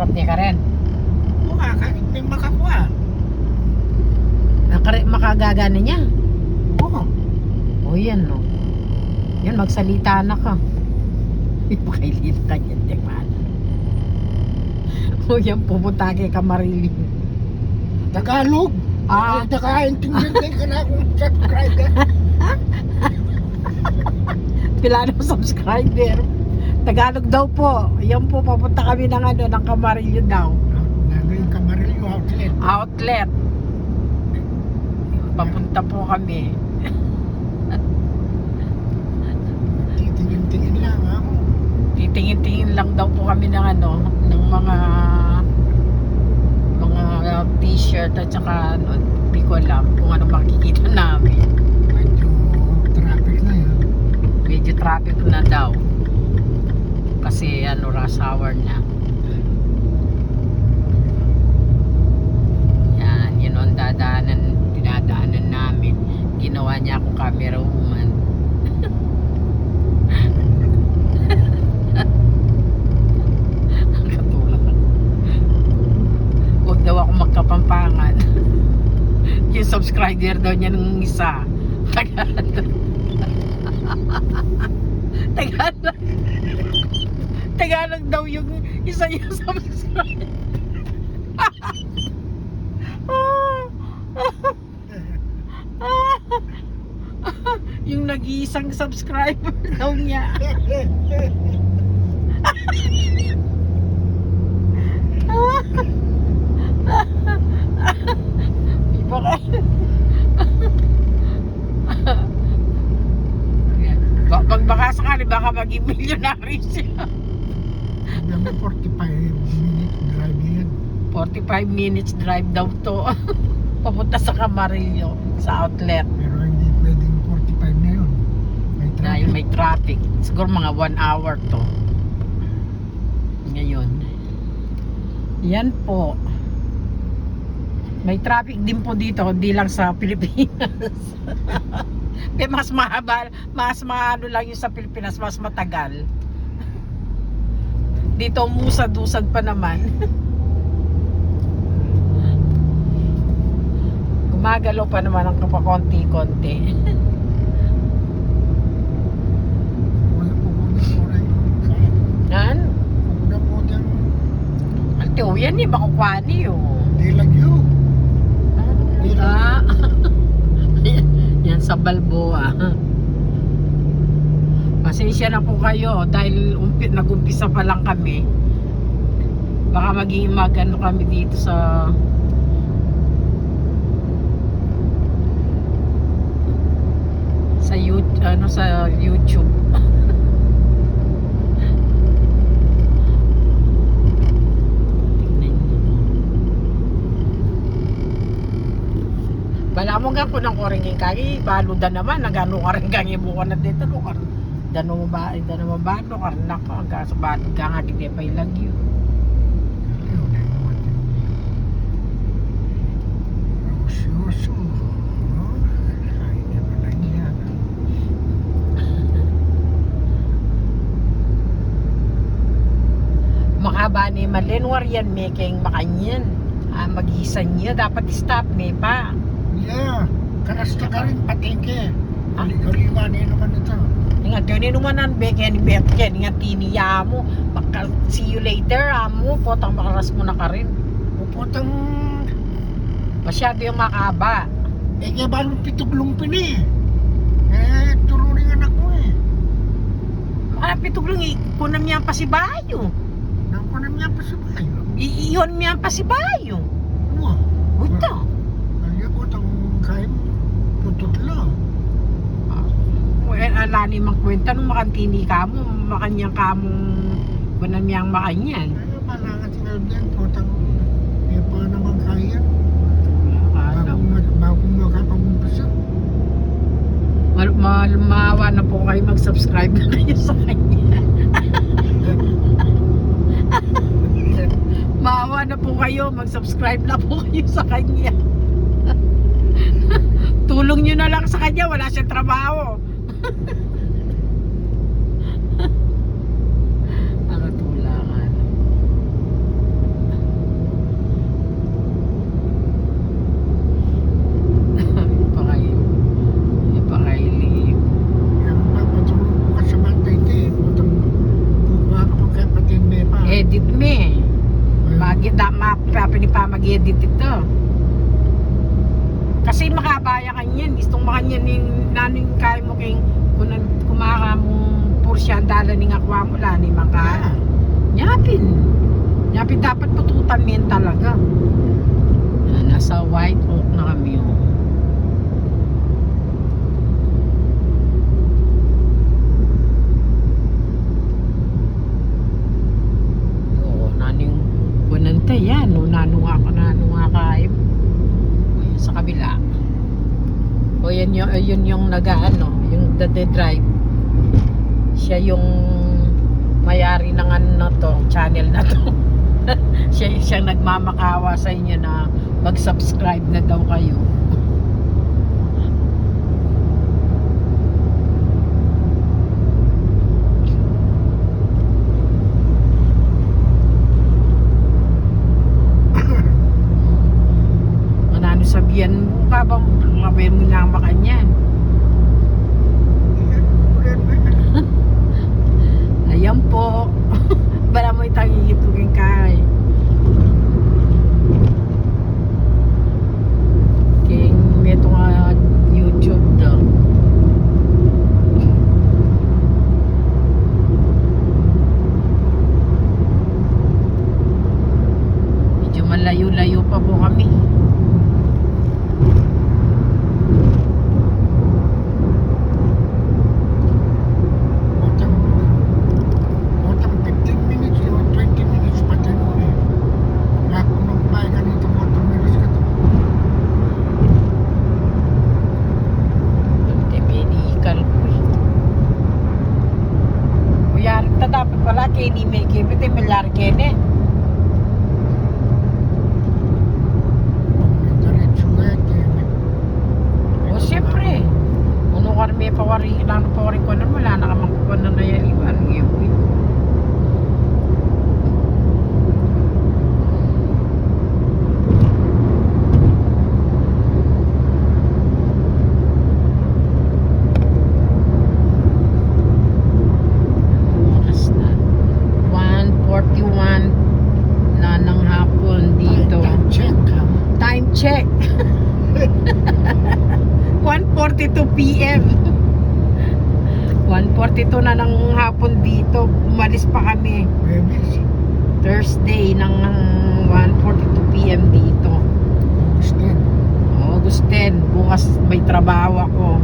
Sarap niya ka rin. Kuha, kahit may makakuha. Makagagana niya. Oo. O yan no. Yan, magsalita na ka. Ipakailin ka yan, di ba? O yan, pupunta kay Camarillo. Tagalog. Ah. Nakaintindihan din ka na akong subscriber. Pila ng subscriber. Tagalog daw po. Yan po, papunta kami ng ng Camarillo daw. Nagawin Camarillo outlet. Outlet. Papunta po kami. Titingin-tingin lang ha. Titingin-tingin lang daw po kami ng ng mga t-shirt at saka hindi ko alam kung ano makikita namin. Medyo traffic na yan. Medyo traffic na daw. Kasi rush hour na. Yan, yun ang dinadaanan namin. Ginawa niya akong camera woman. Huwag daw ako magkapampangan. Yung subscriber daw niya nung isa. Tagalog daw yung isa yung subscriber. Yung nag-iisang subscriber daw niya. Baka sakali baka maging milyonary siya. May 45 minutes drive yan. 45 minutes drive daw to. Papunta sa Camarillo, sa outlet. Pero hindi pwedeng 45 na yun. May traffic. Dahil may traffic. Siguro mga 1 hour to. Ngayon. Yan po. May traffic din po dito, hindi lang sa Pilipinas. Kaya mas mahaba, mas maano lang yung sa Pilipinas, mas matagal. Dito musad-usad pa naman. Gumagalaw pa naman ang kapakonti-konti. Wala po po na po rin. Nan? Wala po dyan. Ante, yan eh, makukwani oh. Hindi lang yun. Ah. Yan sa Balboa. Pasensya na po kayo dahil nag-umpisa pa lang kami. Baka maging magano kami dito sa YouTube. Bala mo nga po ng koringin kagi, baluda naman, nagano ka rin kang ibukan na dito, lukar. Dano mo ba lukar na ka, kasabat ka nga, hindi pa ilagyo. Seryoso. Ay, di ba lang yan. Makaba ni Malenwar yan, making makanyan. Magisan niya, dapat stop ni pa. Yeah, karasta ka rin patingke. Kaliwa na naman ito. Nga doon naman ang beke ni Betken, nga tiniya mo. Baka see you later, amo, potang makaras mo na ka rin. Puputang, Masyado yung makaba. kaya ba nung pituglumpin eh. Turo rin anak mo eh. Pitog lang kunam niya pa si Bayo. Nakunan niya pa sa bayo. Iyon niya pa si Bayo. Ano? Buta. Kaya po itong kain putut lang. Alani mang kwenta nung makantini ka mo, makanyang ka mong kunam niyang makanyan. Kaya malangat sila diyan po itong kaya pa naman kaya. Bago makapag-umpisa. Maawa na po kayo, mag-subscribe na kayo sa kanya. Maawa na po kayo, mag-subscribe na po kayo sa kanya. Tulong nyo na lang sa kanya, wala siyang trabaho. Ang tulangan. edit me. Pa mag-edit ito. Kasi makabaya kanyan. Gustong makanyan yung naning kaya mo kayong kumaka mong Porsche dala ni akwa mo la ni maka. Nyapin. Nyapin dapat pututan mo yan talaga. Nasa White Oak na kami oh. Nante yan, no, nanunga kayo sa kabila. O yan yun yung nagaano, yung drive. Siya yung mayari ng ano na to, channel na to. siya nagmamakawa sa inyo na mag-subscribe na daw kayo. Sabihan mo ka ba mabay mo na makanyan? Ayan po. Bala mo itang hihitugin kay. King meto nga YouTube daw. Medyo malayo-layo pa po kami. Dapat pala kini may kibit melar kene. O siyempre. Ano karmi pawari ko na wala na kamang ko na nayaliwan ngayon. Check. 1:42 PM. 1:42 na ng hapon dito. Umalis pa kami. Thursday ng 1:42 PM dito. August 10. Bukas may trabaho ako.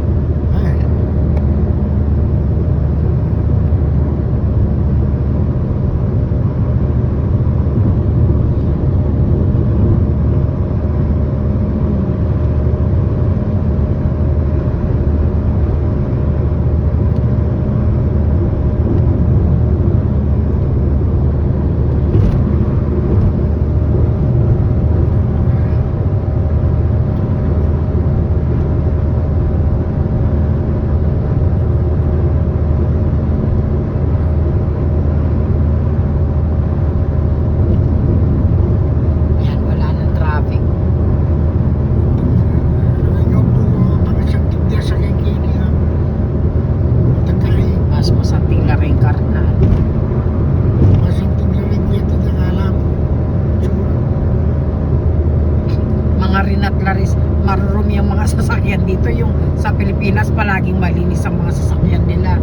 Marurumi yung mga sasakyan dito. Yung sa Pilipinas palaging malinis ang mga sasakyan nila.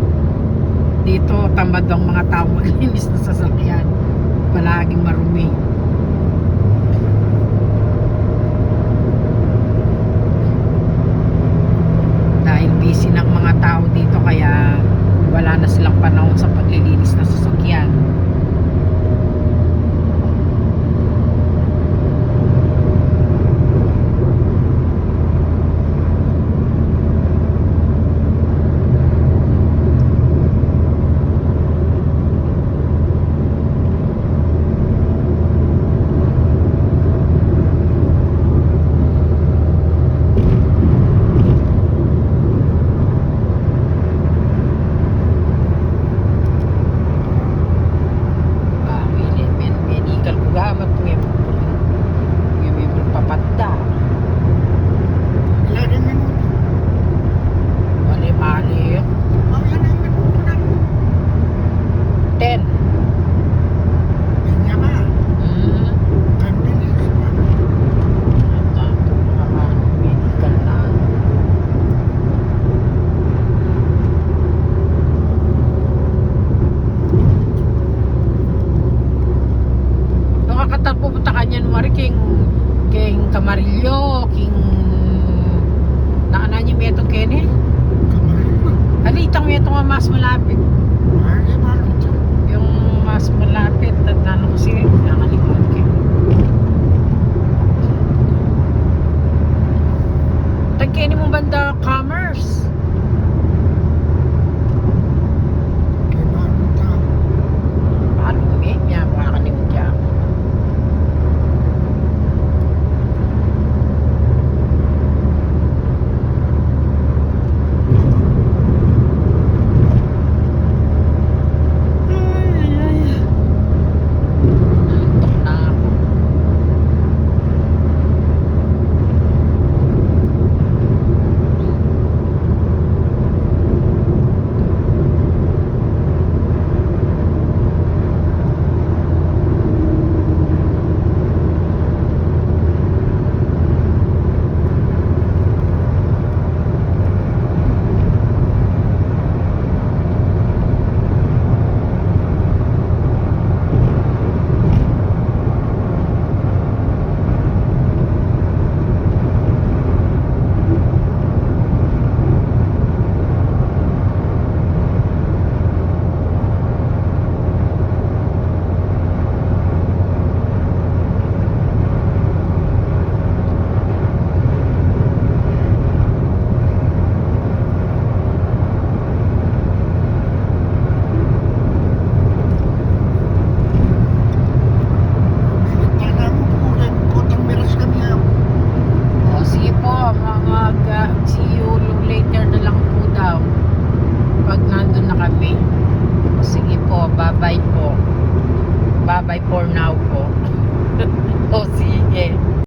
Dito tamad ang mga tao maglinis na sasakyan. Palaging marumi. Dahil busy ng mga tao dito kaya wala na silang panahon sa paglilinis na sasakyan. Bye-bye po. Bye-bye for now po.